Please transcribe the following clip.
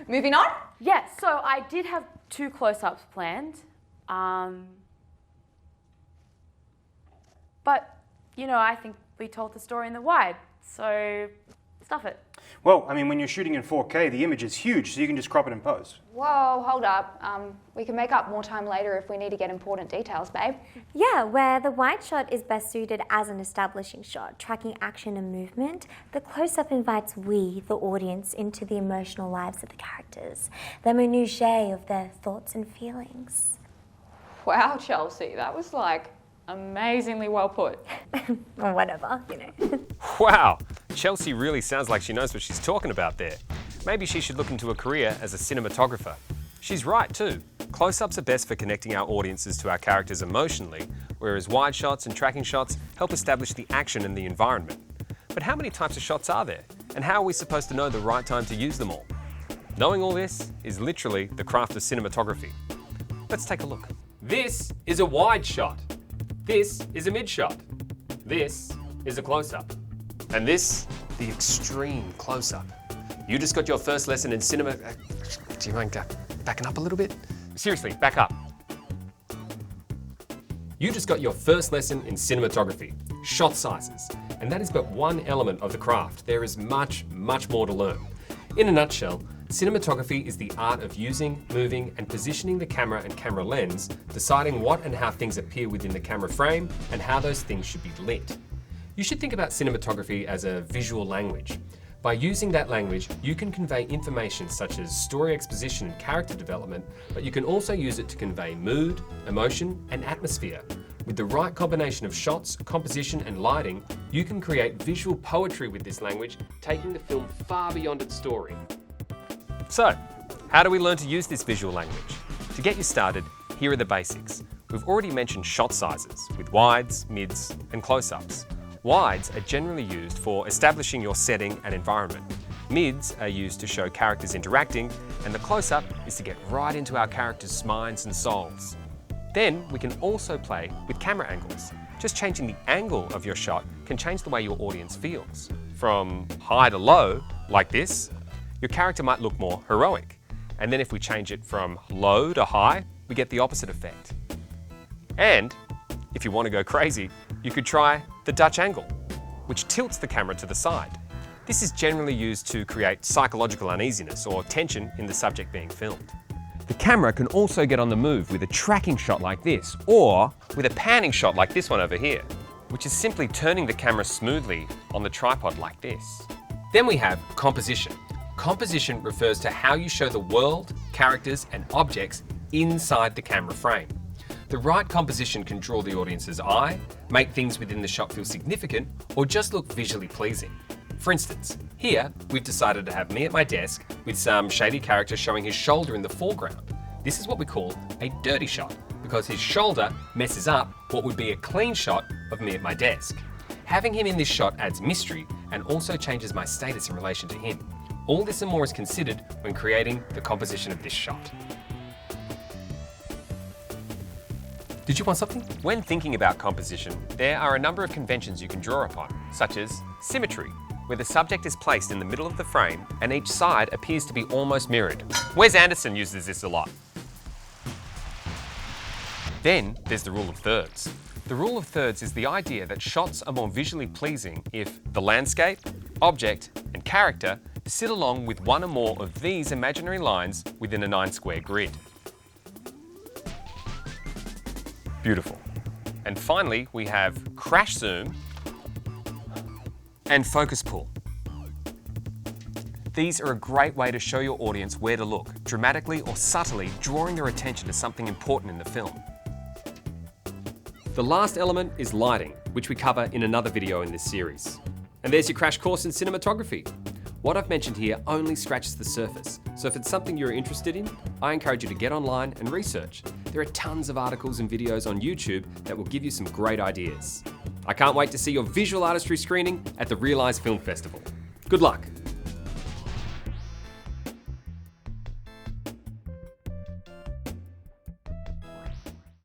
Moving on? Yes, so I did have 2 close-ups planned. But, you know, I think we told the story in the wide, so stuff it. Well, I mean, when you're shooting in 4K, the image is huge, so you can just crop it in post. Whoa, hold up. We can make up more time later if we need to get important details, babe. Yeah, where the wide shot is best suited as an establishing shot, tracking action and movement, the close-up invites we, the audience, into the emotional lives of the characters, the minutiae of their thoughts and feelings. Wow, Chelsea, that was like amazingly well put. Or whatever, you know. Wow, Chelsea really sounds like she knows what she's talking about there. Maybe she should look into a career as a cinematographer. She's right too. Close-ups are best for connecting our audiences to our characters emotionally, whereas wide shots and tracking shots help establish the action and the environment. But how many types of shots are there? And how are we supposed to know the right time to use them all? Knowing all this is literally the craft of cinematography. Let's take a look. This is a wide shot. This is a mid shot. This is a close-up. And this, the extreme close-up. You just got your first lesson in cinema. Do you mind backing up a little bit? Seriously, back up. You just got your first lesson in cinematography, shot sizes. And that is but one element of the craft. There is much, much more to learn. In a nutshell, cinematography is the art of using, moving, and positioning the camera and camera lens, deciding what and how things appear within the camera frame, and how those things should be lit. You should think about cinematography as a visual language. By using that language, you can convey information such as story exposition and character development, but you can also use it to convey mood, emotion, and atmosphere. With the right combination of shots, composition, and lighting, you can create visual poetry with this language, taking the film far beyond its story. So, how do we learn to use this visual language? To get you started, here are the basics. We've already mentioned shot sizes, with wides, mids, and close-ups. Wides are generally used for establishing your setting and environment. Mids are used to show characters interacting, and the close-up is to get right into our characters' minds and souls. Then we can also play with camera angles. Just changing the angle of your shot can change the way your audience feels. From high to low, like this, your character might look more heroic. And then if we change it from low to high, we get the opposite effect. And if you want to go crazy, you could try the Dutch angle, which tilts the camera to the side. This is generally used to create psychological uneasiness or tension in the subject being filmed. The camera can also get on the move with a tracking shot like this, or with a panning shot like this one over here, which is simply turning the camera smoothly on the tripod like this. Then we have composition. Composition refers to how you show the world, characters, and objects inside the camera frame. The right composition can draw the audience's eye, make things within the shot feel significant, or just look visually pleasing. For instance, here we've decided to have me at my desk with some shady character showing his shoulder in the foreground. This is what we call a dirty shot, because his shoulder messes up what would be a clean shot of me at my desk. Having him in this shot adds mystery and also changes my status in relation to him. All this and more is considered when creating the composition of this shot. Did you want something? When thinking about composition, there are a number of conventions you can draw upon, such as symmetry, where the subject is placed in the middle of the frame and each side appears to be almost mirrored. Wes Anderson uses this a lot. Then there's the rule of thirds. The rule of thirds is the idea that shots are more visually pleasing if the landscape, object, and character sit along with one or more of these imaginary lines within a 9-square grid. Beautiful. And finally, we have crash zoom and focus pull. These are a great way to show your audience where to look, dramatically or subtly drawing their attention to something important in the film. The last element is lighting, which we cover in another video in this series. And there's your crash course in cinematography. What I've mentioned here only scratches the surface, so if it's something you're interested in, I encourage you to get online and research. There are tons of articles and videos on YouTube that will give you some great ideas. I can't wait to see your visual artistry screening at the Realise Film Festival. Good luck.